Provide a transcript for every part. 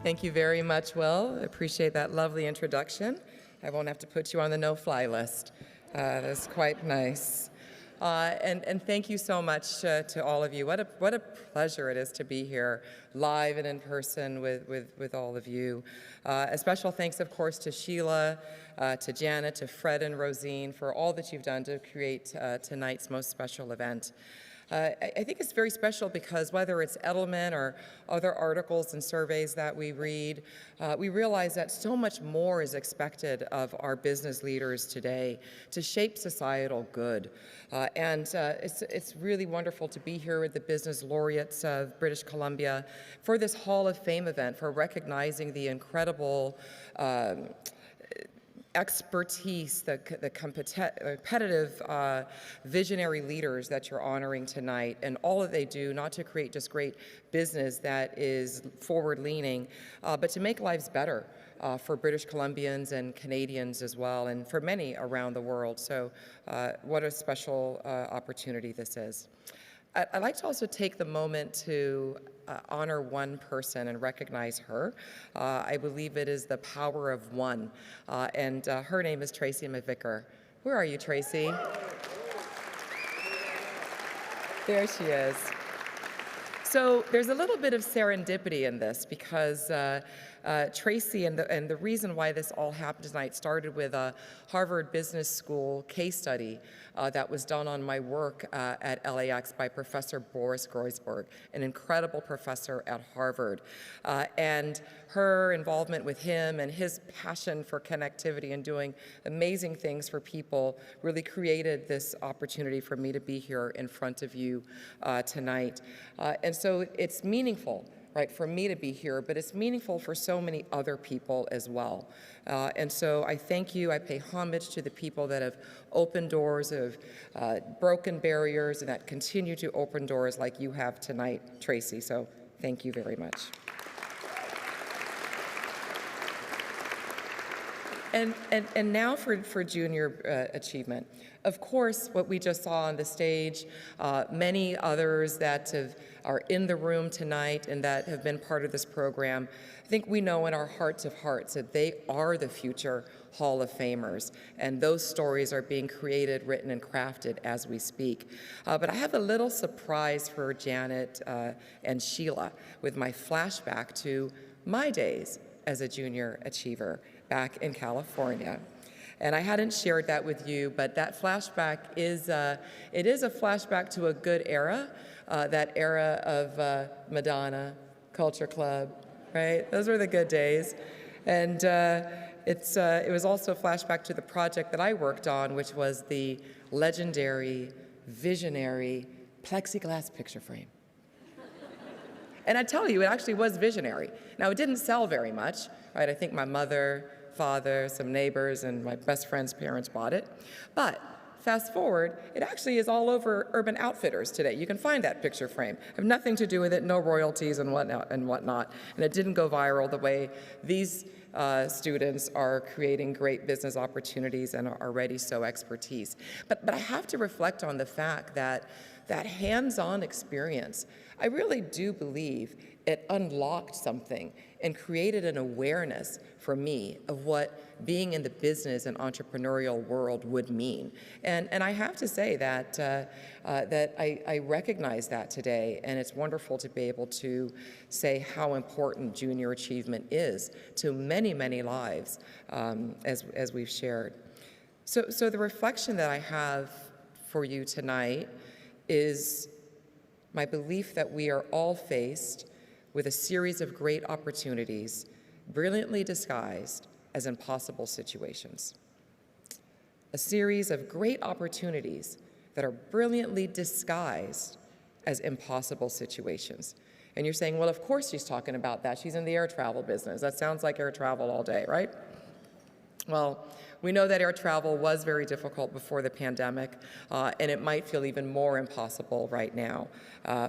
Thank you very much, Will. I appreciate that lovely introduction. I won't have to put you on the no-fly list. That's quite nice. And thank you so much to all of you. What a pleasure it is to be here live and in person with all of you. A special thanks, of course, to Sheila, to Janet, to Fred and Rosine for all that you've done to create tonight's most special event. I think it's very special because whether it's Edelman or other articles and surveys that we read, we realize that so much more is expected of our business leaders today to shape societal good. It's really wonderful to be here with the business laureates of British Columbia for this Hall of Fame event, for recognizing the incredible expertise, the competitive visionary leaders that you're honoring tonight, and all that they do, not to create just great business that is forward-leaning, but to make lives better for British Columbians and Canadians as well, and for many around the world. So what a special opportunity this is. I'd like to also take the moment to honor one person and recognize her. I believe it is the power of one, and her name is Tracy McVicker. Where are you, Tracy? There she is. So there's a little bit of serendipity in this because Tracy, and the reason why this all happened tonight started with a Harvard Business School case study that was done on my work at LAX by Professor Boris Groisberg, an incredible professor at Harvard. And her involvement with him and his passion for connectivity and doing amazing things for people really created this opportunity for me to be here in front of you tonight. And so it's meaningful, right, for me to be here, but it's meaningful for so many other people as well. And so I thank you. I pay homage to the people that have opened doors, have broken barriers, and that continue to open doors like you have tonight, Tracy. So thank you very much. And now for junior achievement. Of course, what we just saw on the stage, many others that are in the room tonight and that have been part of this program, I think we know in our hearts of hearts that they are the future Hall of Famers, and those stories are being created, written, and crafted as we speak. But I have a little surprise for Janet and Sheila with my flashback to my days as a junior achiever back in California. And I hadn't shared that with you, but that flashback is, it is a flashback to a good era, that era of Madonna, Culture Club, right? Those were the good days. And it was also a flashback to the project that I worked on, which was the legendary, visionary plexiglass picture frame. And I tell you, it actually was visionary. Now, it didn't sell very much, right? I think my mother, father, some neighbors, and my best friend's parents bought it. But fast forward, it actually is all over Urban Outfitters today. You can find that picture frame. I have nothing to do with it, no royalties and whatnot. And it didn't go viral the way these students are creating great business opportunities and are already so expertise. But I have to reflect on the fact that that hands-on experience, I really do believe it unlocked something and created an awareness for me of what being in the business and entrepreneurial world would mean. And I have to say that, that I recognize that today, and it's wonderful to be able to say how important junior achievement is to many, many lives, as we've shared. So the reflection that I have for you tonight is my belief that we are all faced with a series of great opportunities, brilliantly disguised as impossible situations. A series of great opportunities that are brilliantly disguised as impossible situations. And you're saying, well, of course she's talking about that. She's in the air travel business. That sounds like air travel all day, right? Well, we know that air travel was very difficult before the pandemic, and it might feel even more impossible right now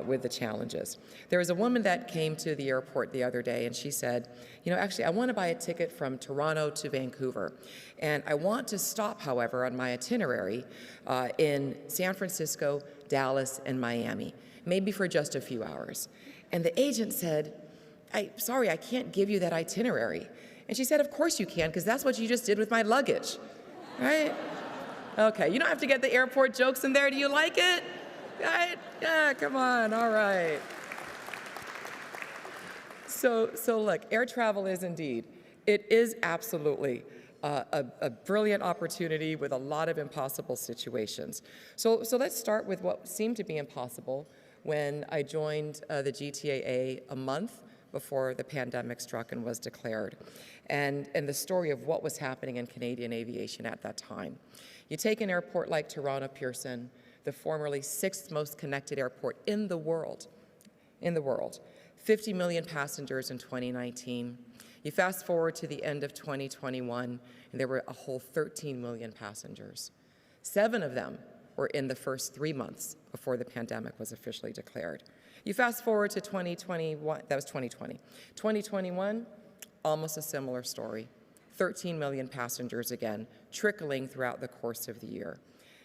with the challenges. There was a woman that came to the airport the other day, and she said, you know, actually, I want to buy a ticket from Toronto to Vancouver, and I want to stop, however, on my itinerary in San Francisco, Dallas, and Miami, maybe for just a few hours. And the agent said, sorry, I can't give you that itinerary. And she said, of course you can, because that's what you just did with my luggage, right? Okay, you don't have to get the airport jokes in there. Do you like it? Right? Yeah, come on, all right. So look, air travel is indeed, it is absolutely a brilliant opportunity with a lot of impossible situations. So let's start with what seemed to be impossible when I joined the GTAA a month before the pandemic struck and was declared, and the story of what was happening in Canadian aviation at that time. You take an airport like Toronto Pearson, the formerly 6th most connected airport in the world, 50 million passengers in 2019. You fast forward to the end of 2021, and there were a whole 13 million passengers. 7 of them were in the first 3 months before the pandemic was officially declared. You fast forward to 2021, that was 2020. 2021, almost a similar story. 13 million passengers again, trickling throughout the course of the year.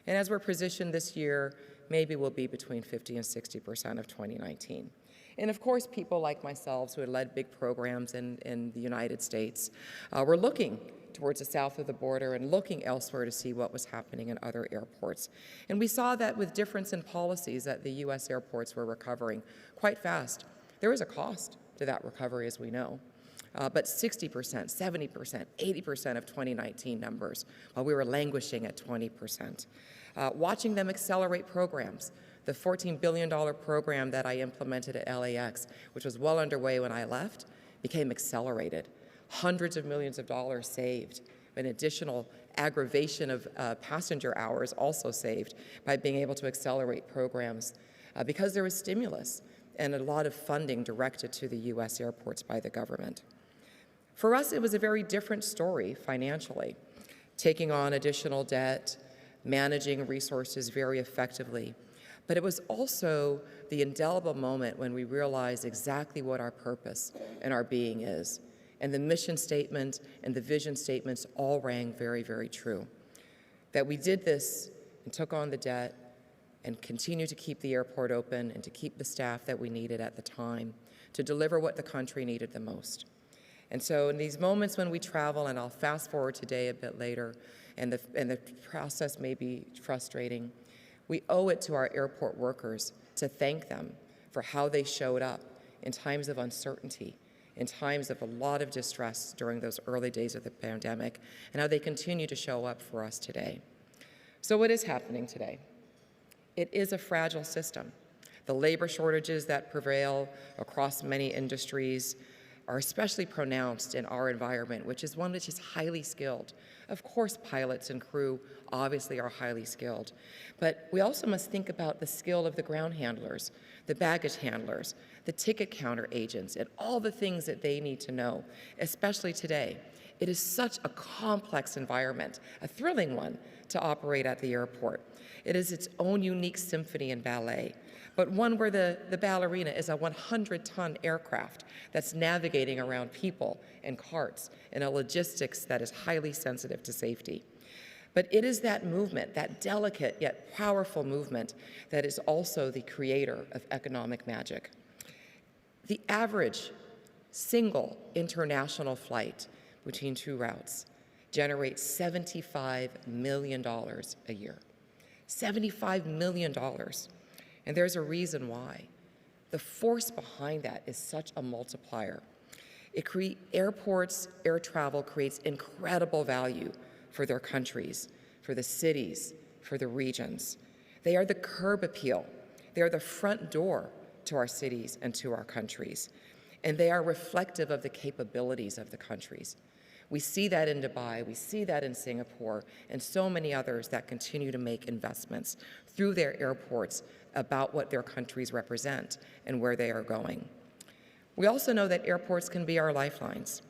And as we're positioned this year, maybe we'll be between 50 and 60% of 2019. And of course, people like myself who had led big programs in the United States were looking towards the south of the border and looking elsewhere to see what was happening in other airports. And we saw that with difference in policies that the US airports were recovering quite fast. There was a cost to that recovery, as we know. But 60%, 70%, 80% of 2019 numbers, while we were languishing at 20%. Watching them accelerate programs. The $14 billion program that I implemented at LAX, which was well underway when I left, became accelerated. Hundreds of millions of dollars saved. An additional aggravation of passenger hours also saved by being able to accelerate programs because there was stimulus and a lot of funding directed to the US airports by the government. For us, it was a very different story financially, taking on additional debt, managing resources very effectively. But it was also the indelible moment when we realized exactly what our purpose and our being is. And the mission statement and the vision statements all rang very, very true. That we did this and took on the debt and continued to keep the airport open and to keep the staff that we needed at the time to deliver what the country needed the most. And so in these moments when we travel, and I'll fast forward today a bit later, and the process may be frustrating, we owe it to our airport workers to thank them for how they showed up in times of uncertainty, in times of a lot of distress during those early days of the pandemic, and how they continue to show up for us today. So what is happening today? It is a fragile system. The labor shortages that prevail across many industries are especially pronounced in our environment, which is one which is highly skilled. Of course, pilots and crew obviously are highly skilled, but we also must think about the skill of the ground handlers, the baggage handlers, the ticket counter agents, and all the things that they need to know, especially today. It is such a complex environment, a thrilling one to operate at the airport. It is its own unique symphony and ballet, but one where the ballerina is a 100-ton aircraft that's navigating around people and carts in a logistics that is highly sensitive to safety. But it is that movement, that delicate yet powerful movement, that is also the creator of economic magic. The average single international flight between 2 routes generates $75 million a year. $75 million. And there's a reason why. The force behind that is such a multiplier. Airports, air travel creates incredible value for their countries, for the cities, for the regions. They are the curb appeal. They are the front door to our cities and to our countries. And they are reflective of the capabilities of the countries. We see that in Dubai, we see that in Singapore, and so many others that continue to make investments through their airports about what their countries represent and where they are going. We also know that airports can be our lifelines.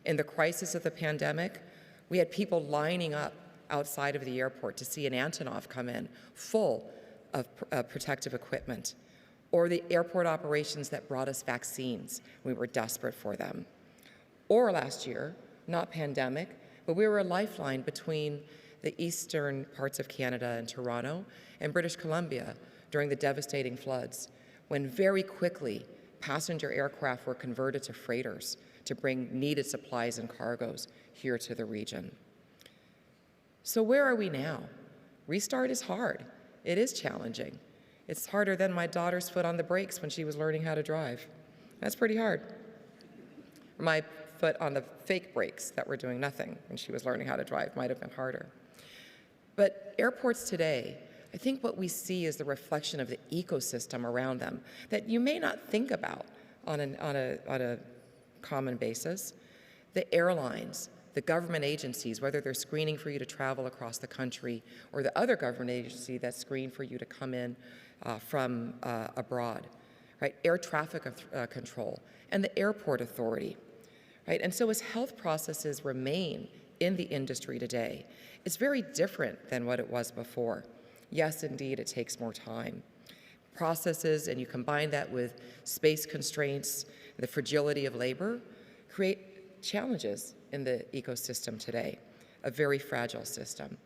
In the crisis of the pandemic, we had people lining up outside of the airport to see an Antonov come in full of protective equipment, or the airport operations that brought us vaccines. We were desperate for them. Or last year, not pandemic, but we were a lifeline between the eastern parts of Canada and Toronto and British Columbia during the devastating floods, when very quickly passenger aircraft were converted to freighters to bring needed supplies and cargoes here to the region. So where are we now? Restart is hard. It is challenging. It's harder than my daughter's foot on the brakes when she was learning how to drive. That's pretty hard. My foot on the fake brakes that were doing nothing when she was learning how to drive might have been harder. But airports today, I think what we see is the reflection of the ecosystem around them that you may not think about on a common basis. The airlines, the government agencies, whether they're screening for you to travel across the country, or the other government agency that screen for you to come in from abroad, right? Air traffic control, and the airport authority, right? And so as health processes remain in the industry today, it's very different than what it was before. Yes, indeed, it takes more time. Processes, and you combine that with space constraints, the fragility of labor, create challenges in the ecosystem today, a very fragile system.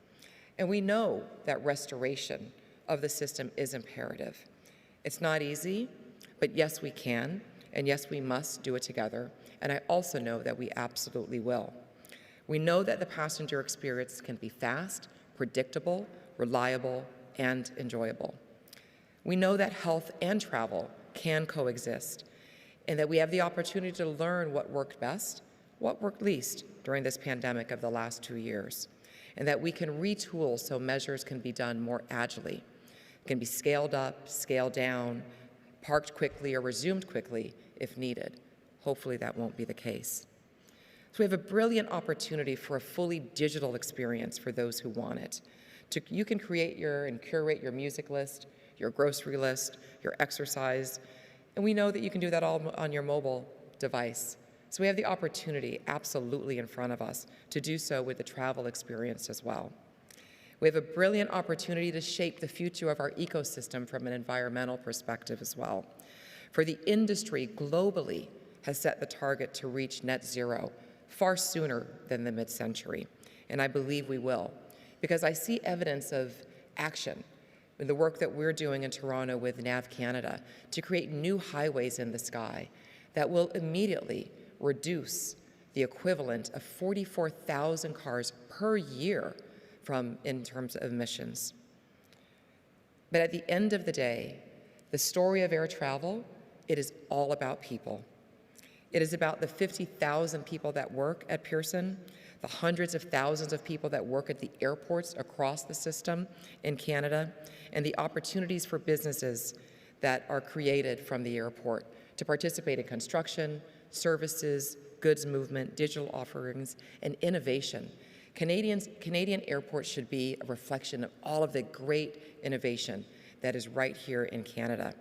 And we know that restoration of the system is imperative. It's not easy, but yes, we can, and yes, we must do it together. And I also know that we absolutely will. We know that the passenger experience can be fast, predictable, reliable, and enjoyable. We know that health and travel can coexist, and that we have the opportunity to learn what worked best, what worked least during this pandemic of the last 2 years, and that we can retool so measures can be done more agilely, can be scaled up, scaled down, parked quickly, or resumed quickly if needed. Hopefully that won't be the case. So we have a brilliant opportunity for a fully digital experience for those who want it. You can create and curate your music list, your grocery list, your exercise, and we know that you can do that all on your mobile device. So we have the opportunity absolutely in front of us to do so with the travel experience as well. We have a brilliant opportunity to shape the future of our ecosystem from an environmental perspective as well. For the industry globally has set the target to reach net zero far sooner than the mid-century, and I believe we will, because I see evidence of action in the work that we're doing in Toronto with NAV Canada to create new highways in the sky that will immediately reduce the equivalent of 44,000 cars per year in terms of emissions. But at the end of the day, the story of air travel, it is all about people. It is about the 50,000 people that work at Pearson, the hundreds of thousands of people that work at the airports across the system in Canada, and the opportunities for businesses that are created from the airport to participate in construction, services, goods movement, digital offerings, and innovation. Canadian airports should be a reflection of all of the great innovation that is right here in Canada.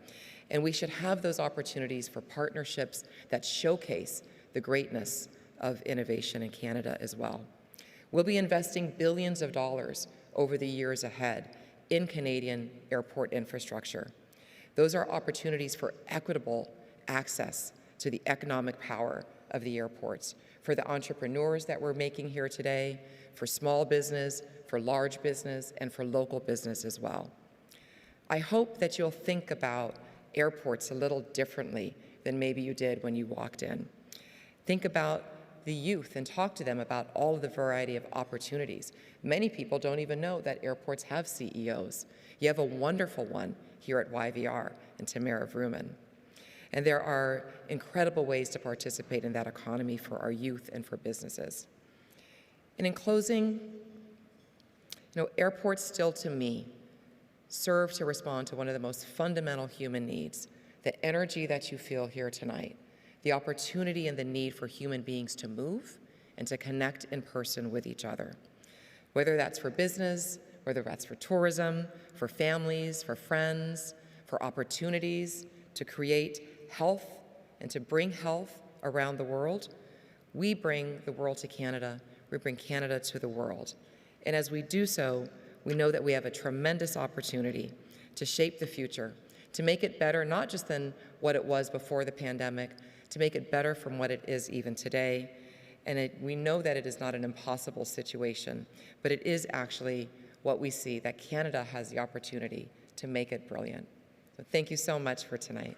And we should have those opportunities for partnerships that showcase the greatness of innovation in Canada as well. We'll be investing billions of dollars over the years ahead in Canadian airport infrastructure. Those are opportunities for equitable access to the economic power of the airports, for the entrepreneurs that we're making here today, for small business, for large business, and for local business as well. I hope that you'll think about airports a little differently than maybe you did when you walked in. Think about the youth and talk to them about all of the variety of opportunities. Many people don't even know that airports have CEOs. You have a wonderful one here at YVR in Tamara Vrooman. And there are incredible ways to participate in that economy for our youth and for businesses. And in closing, airports still, to me, serve to respond to one of the most fundamental human needs, the energy that you feel here tonight, the opportunity and the need for human beings to move and to connect in person with each other. Whether that's for business, whether that's for tourism, for families, for friends, for opportunities to create health and to bring health around the world, we bring the world to Canada, we bring Canada to the world. And as we do so, we know that we have a tremendous opportunity to shape the future, to make it better, not just than what it was before the pandemic, to make it better from what it is even today. And we know that it is not an impossible situation, but it is actually what we see, that Canada has the opportunity to make it brilliant. So thank you so much for tonight.